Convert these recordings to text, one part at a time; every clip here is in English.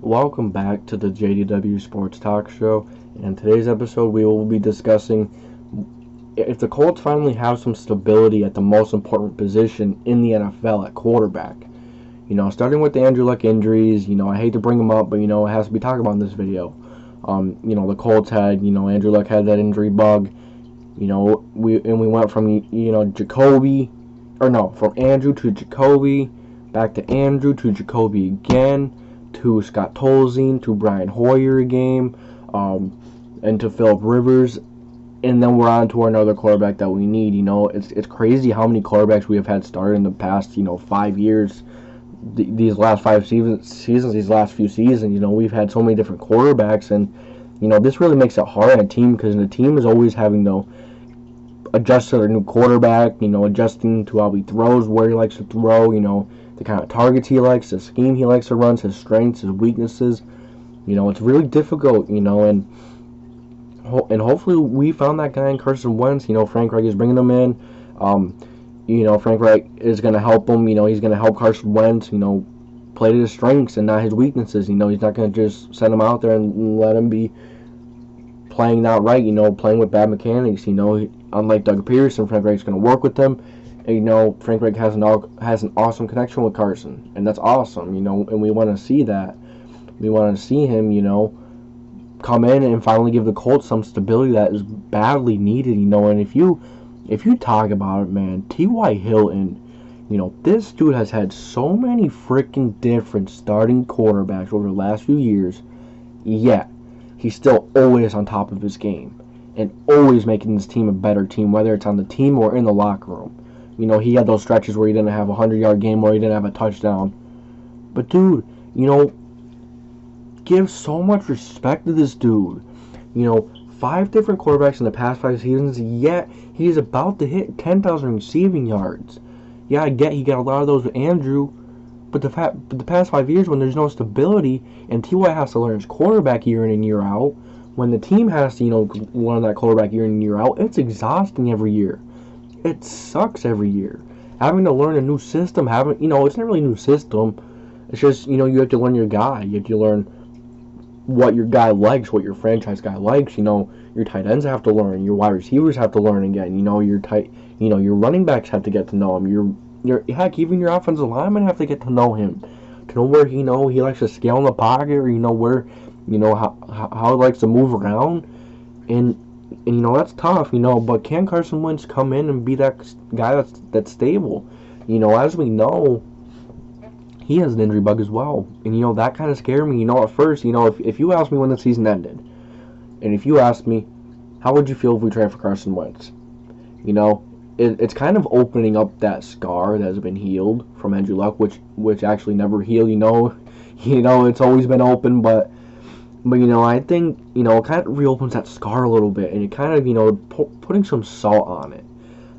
Welcome back to the JDW Sports Talk Show. In today's episode, we will be discussing if the Colts finally have some stability at the most important position in the NFL at quarterback. Starting with the Andrew Luck injuries, I hate to bring them up, but, it has to be talked about in this video. The Colts had, Andrew Luck had that injury bug. We went from, from Andrew to Jacoby, back to Andrew to Jacoby again, to Scott Tolzien, to Brian Hoyer again, and to Phillip Rivers, and then we're on to another quarterback that we need. It's crazy how many quarterbacks we have had started in the past, 5 years, these last 5 seasons, these last few seasons. We've had so many different quarterbacks, and this really makes it hard on a team because the team is always having to adjust to their new quarterback, adjusting to how he throws, where he likes to throw, the kind of targets he likes, the scheme he likes to run, his strengths, his weaknesses. It's really difficult, and hopefully we found that guy in Carson Wentz. Frank Reich is bringing him in. Frank Reich is going to help him. He's going to help Carson Wentz, play to his strengths and not his weaknesses. He's not going to just send him out there and let him be playing not right, playing with bad mechanics. Unlike Doug Peterson, Frank Reich's going to work with them. And, Frank Reich has an awesome connection with Carson, and that's awesome, and we want to see that. We want to see him, come in and finally give the Colts some stability that is badly needed, and if you talk about it, man, T.Y. Hilton, this dude has had so many freaking different starting quarterbacks over the last few years, yet he's still always on top of his game and always making this team a better team, whether it's on the team or in the locker room. He had those stretches where he didn't have a 100-yard game or he didn't have a touchdown. But, dude, give so much respect to this dude. 5 different quarterbacks in the past 5 seasons, yet he's about to hit 10,000 receiving yards. Yeah, I get he got a lot of those with Andrew, but the past 5 years when there's no stability and T.Y. has to learn his quarterback year in and year out, when the team has to, learn that quarterback year in and year out, it's exhausting every year. It sucks every year. Having to learn a new system, it's not really a new system. It's just, you have to learn your guy. You have to learn what your guy likes, what your franchise guy likes. Your tight ends have to learn. Your wide receivers have to learn again. Your running backs have to get to know him. Heck, even your offensive linemen have to get to know him. To know where, he likes to scale in the pocket, or, where, how he likes to move around. And that's tough, but can Carson Wentz come in and be that guy that's stable? As we know, he has an injury bug as well. And, that kind of scared me, at first, if you asked me when the season ended, and if you asked me, how would you feel if we traded for Carson Wentz? It's kind of opening up that scar that has been healed from Andrew Luck, which actually never healed, it's always been open, but I think, it kind of reopens that scar a little bit, and it kind of, putting some salt on it.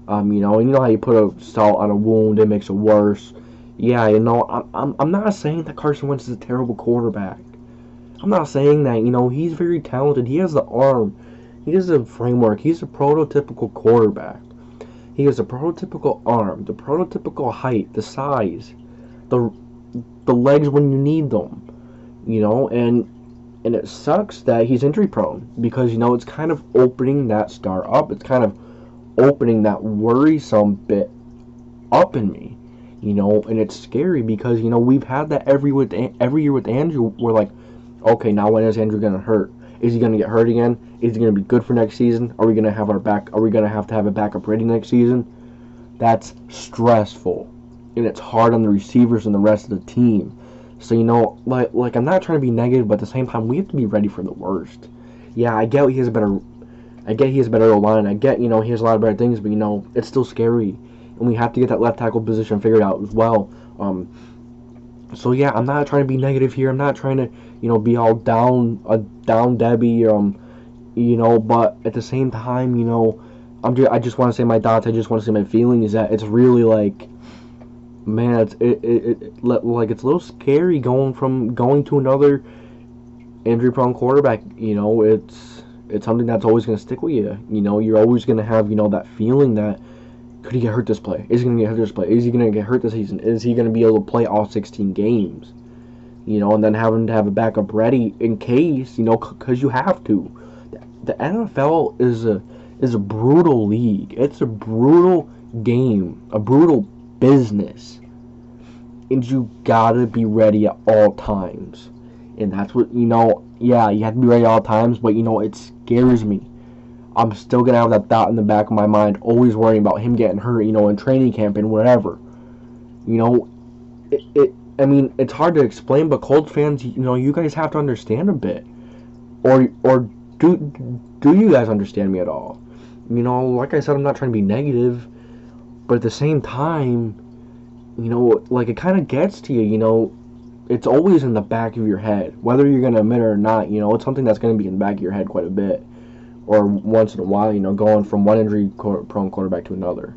And how you put a salt on a wound, it makes it worse. Yeah, I'm not saying that Carson Wentz is a terrible quarterback. I'm not saying that, he's very talented. He has the arm. He has the framework. He's a prototypical quarterback. He has a prototypical arm, the prototypical height, the size, the legs when you need them, and it sucks that he's injury prone because, it's kind of opening that star up. It's kind of opening that worrisome bit up in me, and it's scary because, we've had that every year with Andrew. We're like, okay, now when is Andrew going to hurt? Is he going to get hurt again? Is he going to be good for next season? Are we going to have to have a backup ready next season? That's stressful, and it's hard on the receivers and the rest of the team. So, like I'm not trying to be negative, but at the same time, we have to be ready for the worst. Yeah, I get he has a better O-line. I get, he has a lot of better things, but, it's still scary. And we have to get that left tackle position figured out as well. So, yeah, I'm not trying to be negative here. I'm not trying to, be all down Debbie, but at the same time, I just want to say my thoughts. I just want to say my feeling is that it's really like, man, it's a little scary going to another injury-prone quarterback. It's something that's always going to stick with you. You're always going to have that feeling that could he get hurt this play? Is he going to get hurt this play? Is he going to get hurt this season? Is he going to be able to play all 16 games? you know, and then having to have a backup ready in case, you know, because you have to. The NFL is a brutal league. It's a brutal game, a brutal business, and you gotta be ready at all times. And that's what, you know, yeah, you have to be ready at all times, but, you know, it scares me. I'm still going to have that thought in the back of my mind, always worrying about him getting hurt, you know, in training camp and whatever. You know, I mean, it's hard to explain, but Colts fans, you know, you guys have to understand a bit. Or do you guys understand me at all? You know, like I said, I'm not trying to be negative, but at the same time, you know, like, it kind of gets to you, you know. It's always in the back of your head, whether you're going to admit it or not. You know, it's something that's going to be in the back of your head quite a bit, or once in a while, you know, going from one injury-prone quarterback to another.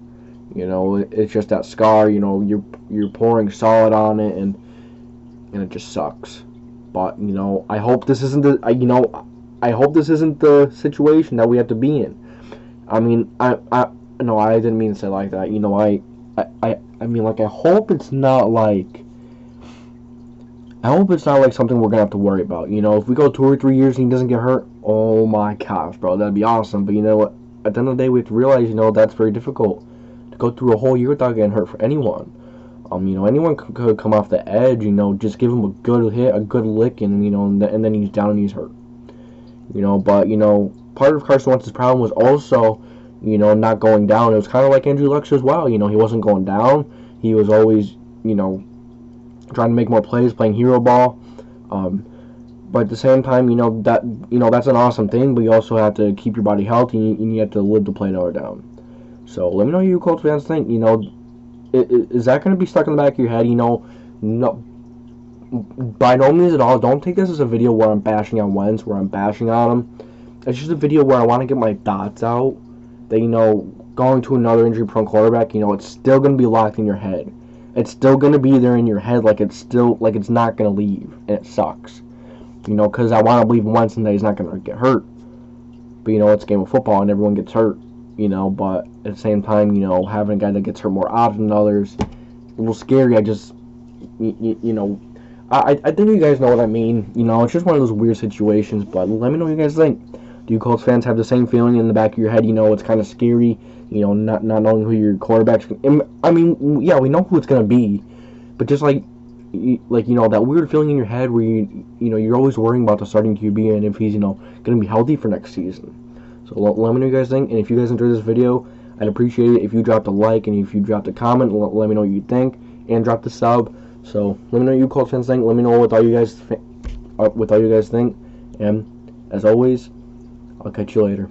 You know, it's just that scar. You know, you're pouring solid on it, and it just sucks. But, you know, I hope this isn't I hope this isn't the situation that we have to be in. I mean, no, I didn't mean to say it like that. You know, I mean, like, I hope it's not like. I hope it's not like something we're going to have to worry about. You know, if we go 2 or 3 years and he doesn't get hurt, oh my gosh, bro, that'd be awesome. But you know what? At the end of the day, we have to realize, you know, that's very difficult to go through a whole year without getting hurt for anyone. You know, anyone could come off the edge, you know, just give him a good hit, a good lick, and, you know, and then he's down and he's hurt. You know, but, you know, part of Carson Wentz's problem was also, you know, not going down. It was kind of like Andrew Luck's as well. You know, he wasn't going down. He was always, you know, trying to make more plays, playing hero ball. But at the same time, you know, that's an awesome thing, but you also have to keep your body healthy, and you have to live to play another down. So let me know what you Colts fans think. You know, is that going to be stuck in the back of your head? You know, no, by no means at all. Don't take this as a video where I'm bashing on Wentz, where I'm bashing on him. It's just a video where I want to get my thoughts out that, you know, going to another injury-prone quarterback, you know, it's still going to be locked in your head. It's still going to be there in your head, like it's not going to leave, and it sucks. You know, because I want to believe Wentz and that he's not going to get hurt. But, you know, it's a game of football, and everyone gets hurt, you know, but at the same time, you know, having a guy that gets hurt more often than others, a little scary. I just, you know, I think you guys know what I mean. You know, it's just one of those weird situations, but let me know what you guys think. Do you Colts fans have the same feeling in the back of your head? You know, it's kind of scary, you know, not knowing who your quarterback's. I mean, yeah, we know who it's going to be, but just like, you know, that weird feeling in your head where you know, you're always worrying about the starting QB and if he's, you know, going to be healthy for next season. So let me know what you guys think, and if you guys enjoyed this video, I'd appreciate it if you dropped a like, and if you dropped a comment, let me know what you think, and drop the sub. So let me know what you Colts fans think. Let me know what all you guys think, and as always, I'll catch you later.